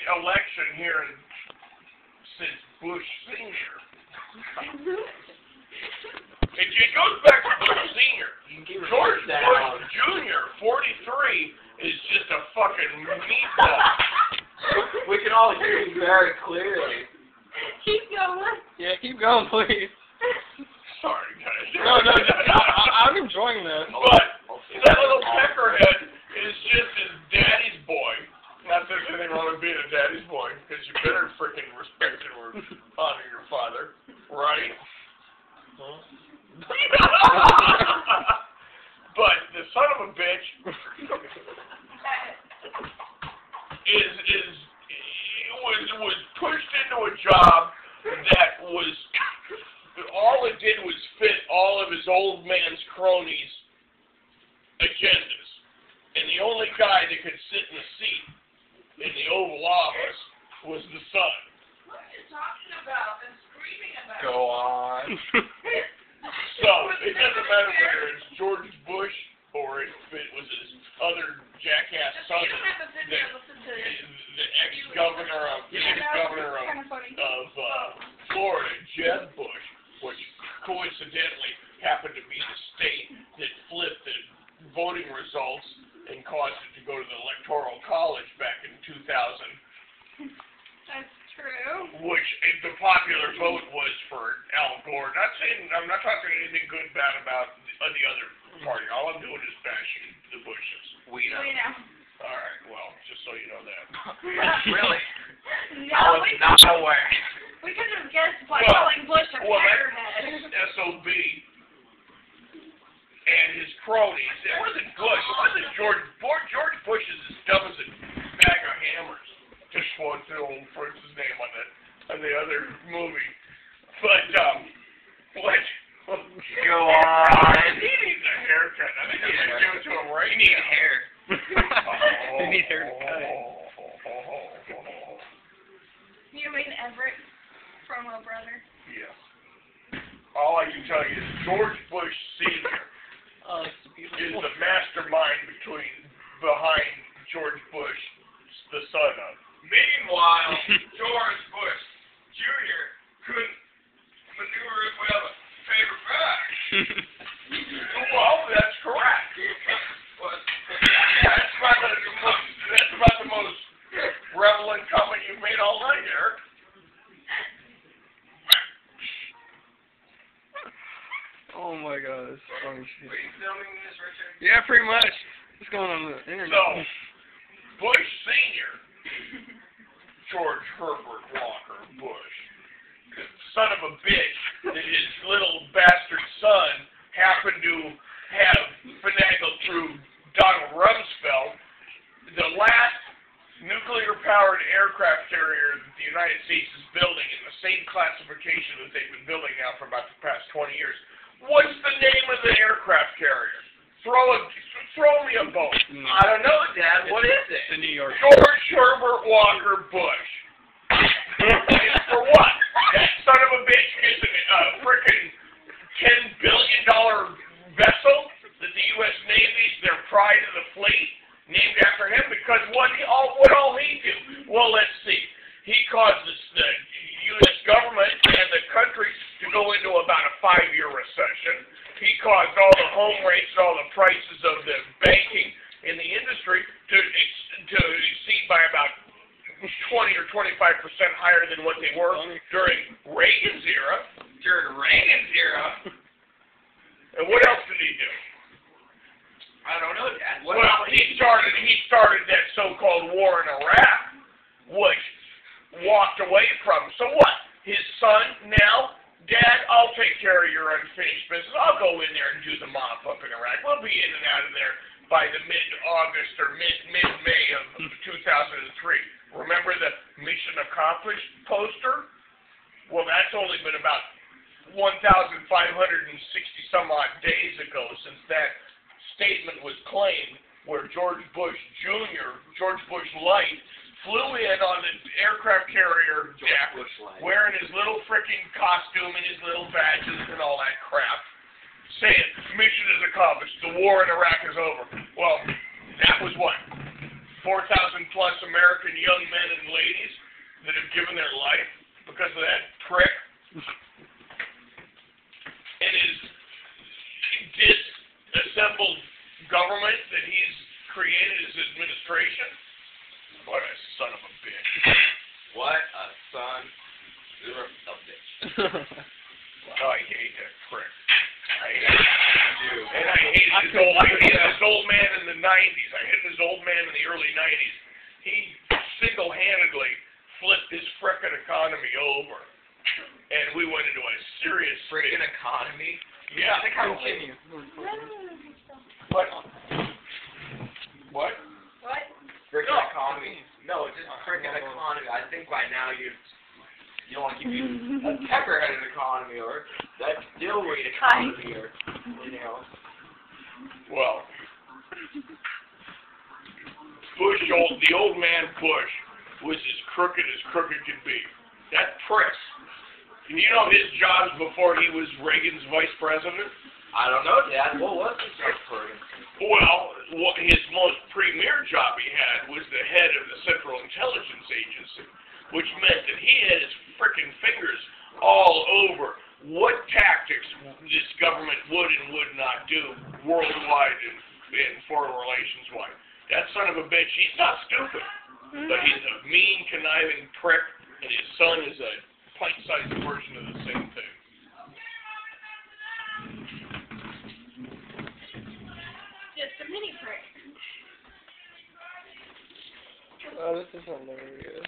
election here since Bush Sr. It goes back to Bush Sr. George Bush Jr., 43, is just a fucking meatball. We can all hear you very clearly. Keep going. Yeah, keep going, please. Sorry, guys. No, I'm enjoying this. But that little peckerhead is just his daddy's boy. Not that there's anything wrong with being a daddy's boy, because you better freaking respect and honor your father, right? Huh? But the son of a bitch was pushed into a job that was all it did was fit all of his old man's cronies' agendas, and the only guy that could sit in the seat in the Oval Office was the son. What are you talking about and screaming about? Go on. So, it doesn't matter whether it's George Bush or if it was his other jackass son, the ex-governor of Florida, Jeb Bush, which coincidentally happened to be the state that flipped the voting results and caused it to go to the Electoral College back in 2000. That's true. Which the popular vote was for Al Gore. I'm not talking anything good bad about the other party. All I'm doing is bashing the Bushes. We know. All right, well, just so you know that. Really? No, I was not aware. We could have guessed by calling Bush a peckerhead. That's SOB and his cronies. It wasn't Bush. It wasn't George. George Bush is as dumb as a bag of hammers. Just quote the old Fritz's name on the other movie. But what? Go on. He needs a haircut. I think I'm gonna give it to him right now. You need hair. You need hair to cut. You mean Everett from O Brother? Yes. All I can tell you is George Bush Sr. Is the mastermind behind George Bush, the son of. Meanwhile, George Bush Jr. couldn't maneuver his way out of a paper bag. Well, that's correct. That's about the most relevant comment you've made all night, Eric. Oh my god, this is funny shit. Are you filming this, Richard? Yeah, pretty much. What's going on the internet? So, Bush Sr., George Herbert Walker Bush, the son of a bitch that his little bastard son happened to have finagled through Donald Rumsfeld, the last nuclear-powered aircraft carrier that the United States is building in the same classification that they've been building now for about the past 20 years. What's the name of the aircraft carrier? Throw me a bone. I don't know, Dad. What is it? The New York. George Herbert Walker Bush. And for what? That son of a bitch gets a frickin' $10 billion vessel that the U.S. Navy's their pride of the fleet, named after him, because what all he do? Well, let's see. He causes the U.S. government and the country to go into about a 5-year recession. He caused all the home rates and all the prices of the banking in the industry to exceed by about 20 or 25% higher than what they were during Reagan's era. And what else did he do? I don't know, Dad. Well, he started that so-called war in Iraq, which walked away from. So what? His son now, Dad, I'll take care of your unfinished business. I'll go in there and do the mop up in Iraq. We'll be in and out of there by the mid-August or mid-May of 2003. Remember the Mission Accomplished poster? Well, that's only been about 1,560 some odd days ago since that statement was claimed, where George Bush Jr., George Bush Light, flew in on the aircraft carrier deck, wearing his little freaking costume and his little badges and all that crap, saying, mission is accomplished, the war in Iraq is over. Well, that was what? 4,000 plus American young men and ladies Oh, I hate that prick. I hate him. And I hated this old man in the 90s. I hated this old man in the early 90s. He single-handedly flipped his frickin' economy over. And we went into a serious Frickin' economy? Yeah. Continue. What? What? What? Frickin' No. economy. No, it's just frickin' economy. I think by now you don't want to keep using a pepperheaded economy or that dill rate economy or anything else. Well, the old man Bush was as crooked could be. That prick. And you know his jobs before he was Reagan's vice president? I don't know, Dad. What was his vice president? Well, his most premier job he had was the head of the Central Intelligence Agency, which meant that he had his frickin' fingers all over what tactics this government would and would not do worldwide and foreign relations-wise. That son of a bitch, he's not stupid, but he's a mean, conniving prick, and his son is a pint-sized version of the same thing. Just a mini prick. Oh, this is hilarious.